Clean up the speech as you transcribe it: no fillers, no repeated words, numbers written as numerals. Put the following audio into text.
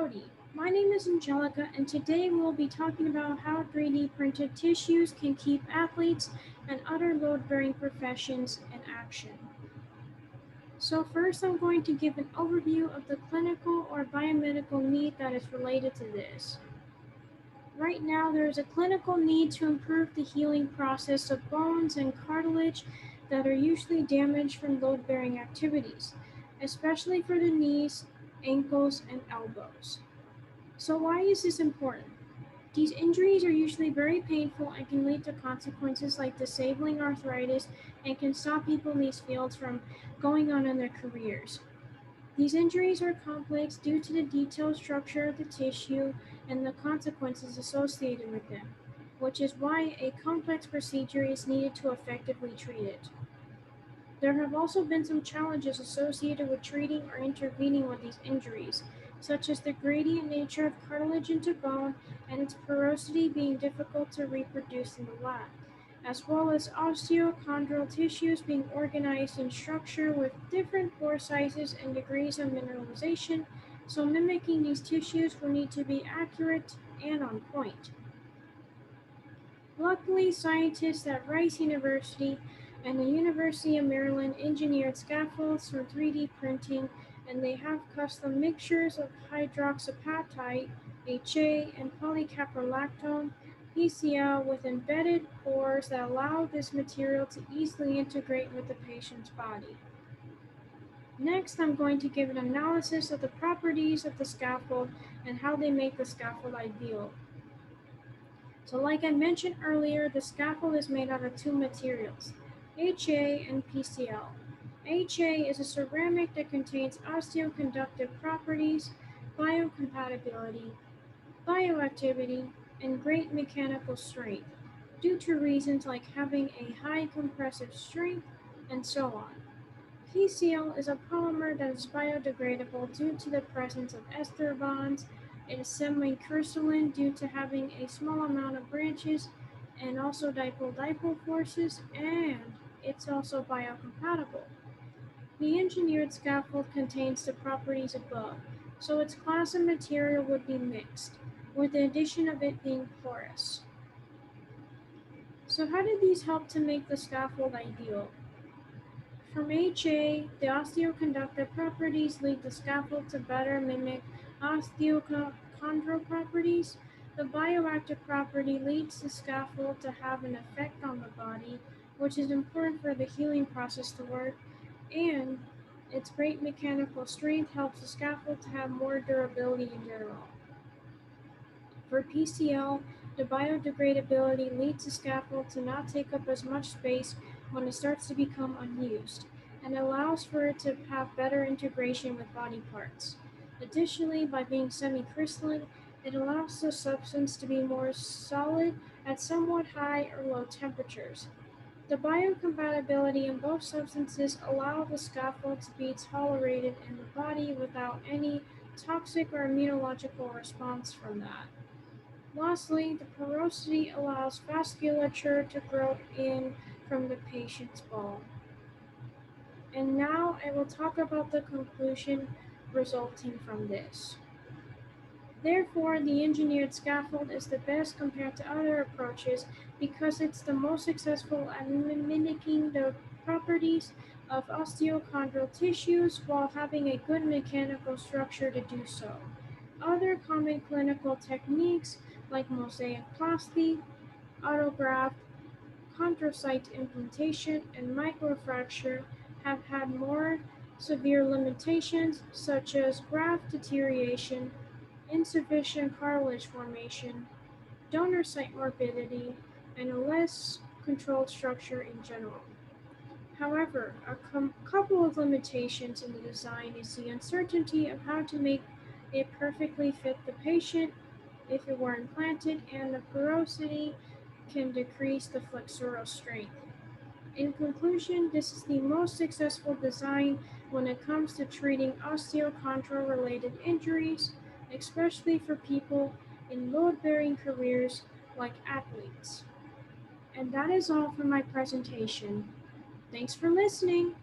Howdy, my name is Angelica, and today we'll be talking about how 3D printed tissues can keep athletes and other load bearing professions in action. So, first, I'm going to give an overview of the clinical or biomedical need that is related to this. Right now, there is a clinical need to improve the healing process of bones and cartilage that are usually damaged from load bearing activities, especially for the knees, ankles, and elbows. So why is this important? These injuries are usually very painful and can lead to consequences like disabling arthritis and can stop people in these fields from going on in their careers. These injuries are complex due to the detailed structure of the tissue and the consequences associated with them, which is why a complex procedure is needed to effectively treat it. There have also been some challenges associated with treating or intervening with these injuries, such as the gradient nature of cartilage into bone and its porosity being difficult to reproduce in the lab, as well as osteochondral tissues being organized in structure with different pore sizes and degrees of mineralization, so mimicking these tissues will need to be accurate and on point. Luckily, scientists at Rice University and the University of Maryland engineered scaffolds for 3D printing, and they have custom mixtures of hydroxyapatite, HA, and polycaprolactone, PCl, with embedded pores that allow this material to easily integrate with the patient's body. Next, I'm going to give an analysis of the properties of the scaffold and how they make the scaffold ideal. So like I mentioned earlier, the scaffold is made out of two materials, HA and PCl. HA is a ceramic that contains osteoconductive properties, biocompatibility, bioactivity, and great mechanical strength, due to reasons like having a high compressive strength and so on. PCl is a polymer that is biodegradable due to the presence of ester bonds. It is semi-crystalline due to having a small amount of branches and also dipole-dipole forces, and it's also biocompatible. The engineered scaffold contains the properties above, so its class of material would be mixed, with the addition of it being porous. So how did these help to make the scaffold ideal? From HA, the osteoconductive properties lead the scaffold to better mimic osteochondral properties. The bioactive property leads the scaffold to have an effect on the body, which is important for the healing process to work, and its great mechanical strength helps the scaffold to have more durability in general. For PCl, the biodegradability leads the scaffold to not take up as much space when it starts to become unused, and allows for it to have better integration with body parts. Additionally, by being semi-crystalline, it allows the substance to be more solid at somewhat high or low temperatures. The biocompatibility in both substances allow the scaffold to be tolerated in the body without any toxic or immunological response from that. Lastly, the porosity allows vasculature to grow in from the patient's bone. And now I will talk about the conclusion resulting from this. Therefore, the engineered scaffold is the best compared to other approaches because it's the most successful at mimicking the properties of osteochondral tissues while having a good mechanical structure to do so. Other common clinical techniques like mosaic plasty, autograft, chondrocyte implantation, and microfracture have had more severe limitations such as graft deterioration, insufficient cartilage formation, donor site morbidity, and a less controlled structure in general. However, a couple of limitations in the design is the uncertainty of how to make it perfectly fit the patient if it were implanted, and the porosity can decrease the flexural strength. In conclusion, this is the most successful design when it comes to treating osteochondral related injuries, especially for people in load bearing careers like athletes. And that is all for my presentation. Thanks for listening.